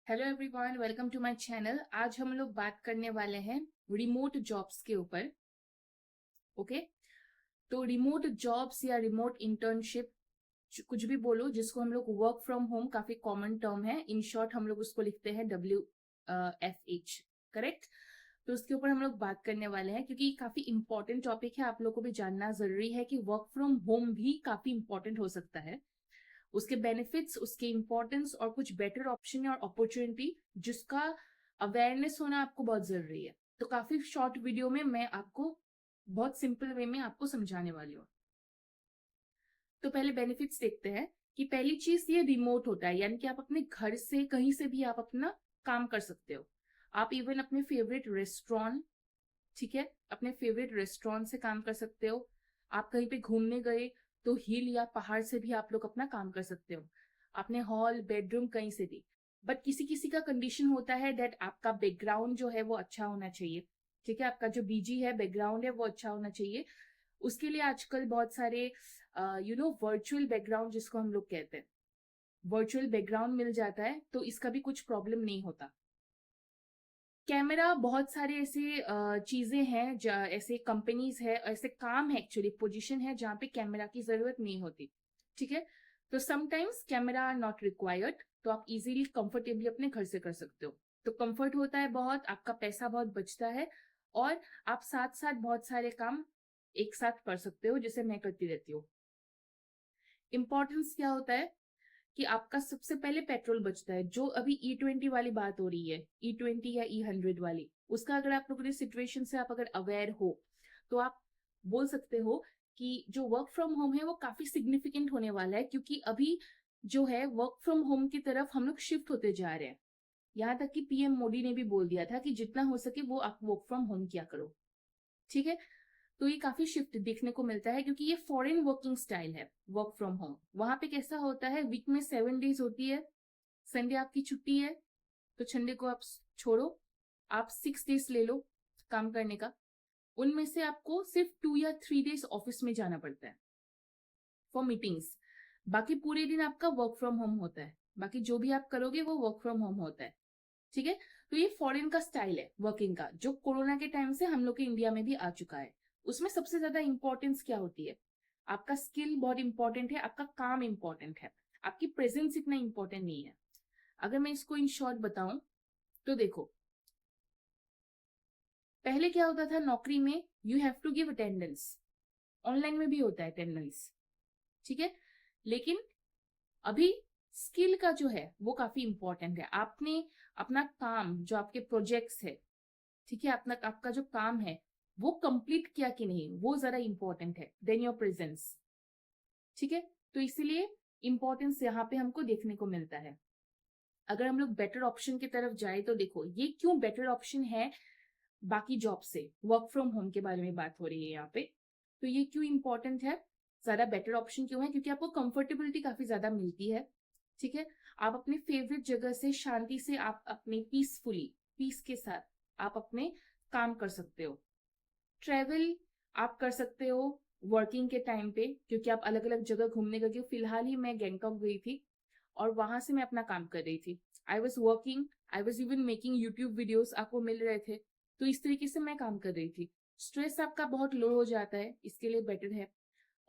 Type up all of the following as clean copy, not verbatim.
Hello everyone, welcome to my channel. आज हम लोग बात करने वाले हैं रिमोट जॉब्स के ऊपर। ओके, तो रिमोट जॉब्स या रिमोट इंटर्नशिप कुछ भी बोलो, जिसको हम लोग वर्क फ्रॉम होम, काफी कॉमन टर्म है। इन शॉर्ट हम लोग उसको लिखते हैं WFH, करेक्ट। तो उसके ऊपर हम लोग बात करने वाले हैं क्योंकि काफी इंपॉर्टेंट टॉपिक है। आप लोगों को भी जानना जरूरी है कि वर्क फ्रॉम होम भी काफी इंपॉर्टेंट हो सकता है, उसके बेनिफिट्स, उसके इंपॉर्टेंस और कुछ बेटर ऑप्शन और अपॉर्चुनिटी जिसका अवेयरनेस होना आपको बहुत जरूरी है। तो काफी शॉर्ट वीडियो में मैं आपको बहुत सिंपल वे में आपको समझाने वाली हूँ। तो पहले बेनिफिट्स देखते हैं कि पहली चीज ये रिमोट होता है, यानी कि आप अपने घर से कहीं से भी आप अपना काम कर सकते हो। आप इवन अपने फेवरेट रेस्टोरेंट, ठीक है, अपने फेवरेट रेस्टोरेंट से काम कर सकते हो। आप कहीं पे घूमने गए तो हिल या पहाड़ से भी आप लोग अपना काम कर सकते हो, अपने हॉल बेडरूम कहीं से भी। बट किसी किसी का कंडीशन होता है दैट आपका बैकग्राउंड जो है वो अच्छा होना चाहिए, ठीक है, आपका जो बीजी है बैकग्राउंड है वो अच्छा होना चाहिए। उसके लिए आजकल बहुत सारे वर्चुअल बैकग्राउंड जिसको हम लोग कहते हैं, वर्चुअल बैकग्राउंड मिल जाता है, तो इसका भी कुछ प्रॉब्लम नहीं होता। कैमरा, बहुत सारे ऐसे चीजें हैं, ऐसे कंपनीज है, ऐसे काम है, एक्चुअली पोजीशन है जहाँ पे कैमरा की जरूरत नहीं होती, ठीक है। तो समटाइम्स कैमरा नॉट रिक्वायर्ड, तो आप इजीली कंफर्टेबली अपने घर से कर सकते हो। तो कंफर्ट होता है बहुत, आपका पैसा बहुत बचता है, और आप साथ साथ बहुत सारे काम एक साथ कर सकते हो, जैसे मैं करती रहती हूँ। इंपॉर्टेंस क्या होता है कि आपका सबसे पहले पेट्रोल बचता है। जो अभी E20 वाली बात हो रही है, E20 या E100 वाली, उसका अगर आप लोगों ने सिचुएशन से आप अगर अवेयर हो तो आप बोल सकते हो कि जो वर्क फ्रॉम होम है वो काफी सिग्निफिकेंट होने वाला है, क्योंकि अभी जो है वर्क फ्रॉम होम की तरफ हम लोग शिफ्ट होते जा रहे हैं। यहाँ तक कि PM मोदी ने भी बोल दिया था कि जितना हो सके वो आप वर्क फ्रॉम होम किया करो, ठीक है। तो ये काफी शिफ्ट देखने को मिलता है, क्योंकि ये फॉरेन वर्किंग स्टाइल है वर्क फ्रॉम होम। वहां पे कैसा होता है, वीक में 7 डेज होती है, संडे आपकी छुट्टी है, तो संडे को आप छोड़ो, आप 6 डेज ले लो काम करने का। उनमें से आपको सिर्फ 2 या 3 डेज ऑफिस में जाना पड़ता है फॉर मीटिंग्स। बाकी पूरे दिन आपका वर्क फ्रॉम होम होता है, बाकी जो भी आप करोगे वो वर्क फ्रॉम होम होता है, ठीक है। तो ये फॉरेन का स्टाइल है वर्किंग का, जो कोरोना के टाइम से हम लोग के इंडिया में भी आ चुका है। उसमें सबसे ज्यादा इंपॉर्टेंस क्या होती है, आपका स्किल बहुत इंपॉर्टेंट है, आपका काम इंपॉर्टेंट है, आपकी प्रेजेंस इतना इंपॉर्टेंट नहीं है। अगर मैं इसको इन शॉर्ट बताऊं तो देखो, पहले क्या होता था नौकरी में, you have to give attendance. Online में भी होता है अटेंडेंस, ठीक है, लेकिन अभी स्किल का जो है वो काफी इंपॉर्टेंट है। आपने अपना काम, जो आपके प्रोजेक्ट्स है, ठीक है, अपना आपका जो काम है वो कंप्लीट किया कि नहीं, वो ज्यादा इंपॉर्टेंट है देन योर प्रेजेंस, ठीक है। तो इसीलिए इंपॉर्टेंस यहाँ पे हमको देखने को मिलता है। अगर हम लोग बेटर ऑप्शन की तरफ जाए तो देखो ये क्यों बेटर ऑप्शन है बाकी जॉब से, वर्क फ्रॉम होम के बारे में बात हो रही है यहाँ पे। तो ये क्यों इंपॉर्टेंट है, ज्यादा बेटर ऑप्शन क्यों है, क्योंकि आपको कंफर्टेबिलिटी काफी ज्यादा मिलती है, ठीक है। आप अपने फेवरेट जगह से शांति से, आप अपने पीस के साथ आप अपने काम कर सकते हो। ट्रेवल आप कर सकते हो वर्किंग के टाइम पे, क्योंकि आप अलग अलग जगह घूमने गए। फिलहाल ही मैं गैंगटॉक गई थी और वहां से मैं अपना काम कर रही थी। I was working, I was even making YouTube videos, आपको मिल रहे थे। तो इस तरीके से मैं काम कर रही थी। स्ट्रेस आपका बहुत लो हो जाता है, इसके लिए बेटर है।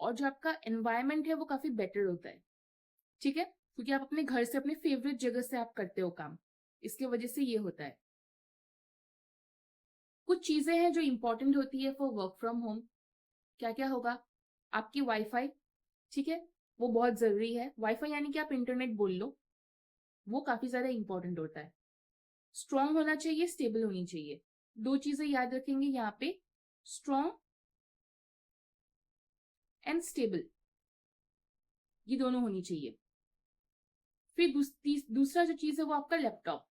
और जो आपका एनवायरमेंट है वो काफी बेटर होता है, ठीक है, क्योंकि आप अपने घर से, अपने फेवरेट जगह से आप करते हो काम, इसके वजह से ये होता है। कुछ चीजें हैं जो इंपॉर्टेंट होती है फॉर वर्क फ्रॉम होम। क्या क्या होगा, आपकी वाईफाई, ठीक है, वो बहुत जरूरी है। वाईफाई यानी कि आप इंटरनेट बोल लो, वो काफी ज्यादा इंपॉर्टेंट होता है। स्ट्रांग होना चाहिए, स्टेबल होनी चाहिए। दो चीजें याद रखेंगे यहाँ पे, स्ट्रांग एंड स्टेबल, ये दोनों होनी चाहिए। फिर दूसरा जो चीज है वो आपका लैपटॉप।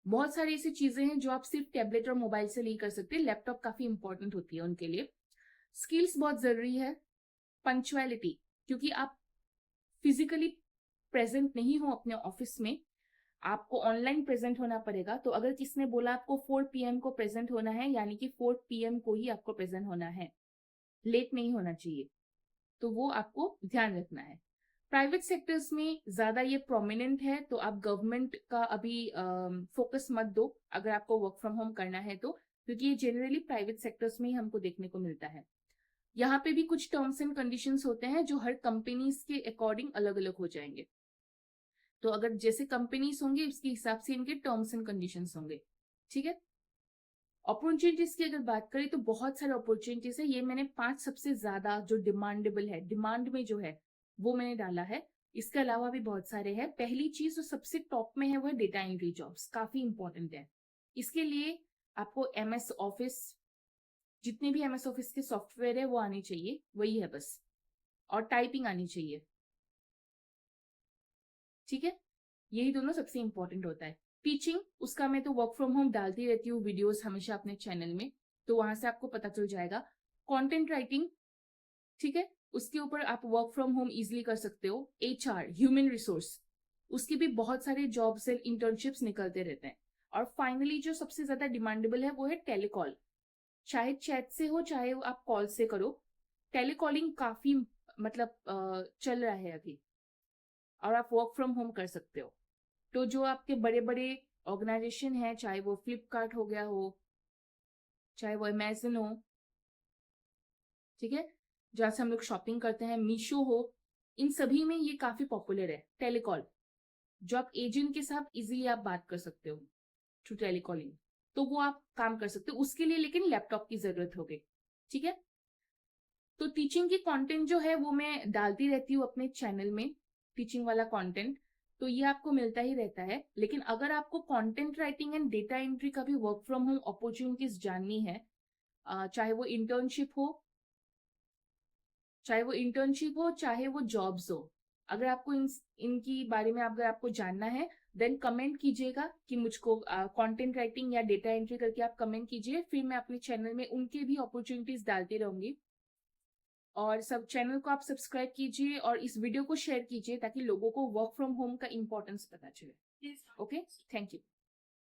बहुत सारी ऐसी चीजें हैं जो आप सिर्फ टैबलेट और मोबाइल से नहीं कर सकते, लैपटॉप काफी इंपॉर्टेंट होती है उनके लिए। स्किल्स बहुत जरूरी है। पंक्चुअलिटी, क्योंकि आप फिजिकली प्रेजेंट नहीं हो अपने ऑफिस में, आपको ऑनलाइन प्रेजेंट होना पड़ेगा। तो अगर किसने बोला आपको 4 PM को प्रेजेंट होना है, यानी कि 4 PM को ही आपको प्रेजेंट होना है, लेट नहीं होना चाहिए, तो वो आपको ध्यान रखना है। प्राइवेट सेक्टर्स में ज्यादा ये प्रोमिनेंट है, तो आप गवर्नमेंट का अभी फोकस मत दो अगर आपको वर्क फ्रॉम होम करना है तो, क्योंकि ये जनरली प्राइवेट सेक्टर्स में ही हमको देखने को मिलता है। यहाँ पे भी कुछ टर्म्स एंड कंडीशंस होते हैं जो हर कंपनीज के अकॉर्डिंग अलग अलग हो जाएंगे। तो अगर जैसे कंपनीज होंगे उसके हिसाब से इनके टर्म्स एंड कंडीशंस होंगे, ठीक है। अपॉर्चुनिटीज की अगर बात करें तो बहुत सारे अपॉर्चुनिटीज है। ये मैंने 5 सबसे ज्यादा जो डिमांडेबल है, डिमांड में जो है वो मैंने डाला है। इसके अलावा भी बहुत सारे हैं। पहली चीज जो सबसे टॉप में है वो है डेटा एंट्री जॉब्स, काफी इंपॉर्टेंट है। इसके लिए आपको MS ऑफिस, जितने भी MS ऑफिस के सॉफ्टवेयर है वो आनी चाहिए, वही है बस, और टाइपिंग आनी चाहिए, ठीक है। यही दोनों सबसे इंपॉर्टेंट होता है। टीचिंग, उसका मैं तो वर्क फ्रॉम होम डालती रहती हूँ वीडियोस हमेशा अपने चैनल में, तो वहां से आपको पता चल जाएगा। कंटेंट राइटिंग, ठीक है, उसके ऊपर आप वर्क फ्रॉम होम इजिली कर सकते हो। HR, ह्यूमन रिसोर्स, उसकी भी बहुत सारे जॉब्स एंड इंटर्नशिप्स निकलते रहते हैं। और फाइनली जो सबसे ज्यादा डिमांडेबल है वो है टेलीकॉल, चाहे चैट से हो चाहे आप कॉल से करो, टेलीकॉलिंग काफी मतलब चल रहा है अभी, और आप वर्क फ्रॉम होम कर सकते हो। तो जो आपके बड़े बड़े ऑर्गेनाइजेशन है, चाहे वो फ्लिपकार्ट हो गया हो, चाहे वो अमेजन हो, ठीक है, जहां से हम लोग शॉपिंग करते हैं, मीशो हो, इन सभी में ये काफी पॉपुलर है टेलीकॉल। जो आप एजेंट के साथ इजीली आप बात कर सकते हो थ्रू टेलीकॉलिंग, तो वो आप काम कर सकते हो। उसके लिए लेकिन लैपटॉप की जरूरत होगी, ठीक है। तो टीचिंग की कंटेंट जो है वो मैं डालती रहती हूँ अपने चैनल में, टीचिंग वाला कंटेंट, तो ये आपको मिलता ही रहता है। लेकिन अगर आपको content writing and data entry का भी वर्क फ्रॉम होम अपॉर्चुनिटीज जाननी है, चाहे वो इंटर्नशिप हो, चाहे वो जॉब्स हो, अगर आपको इनकी बारे में अगर आपको जानना है, देन कमेंट कीजिएगा कि मुझको कंटेंट राइटिंग या डेटा एंट्री करके आप कमेंट कीजिए, फिर मैं अपने चैनल में उनके भी अपॉर्चुनिटीज डालती रहूंगी। और सब चैनल को आप सब्सक्राइब कीजिए और इस वीडियो को शेयर कीजिए ताकि लोगों को वर्क फ्रॉम होम का इंपॉर्टेंस पता चले। Okay, thank you.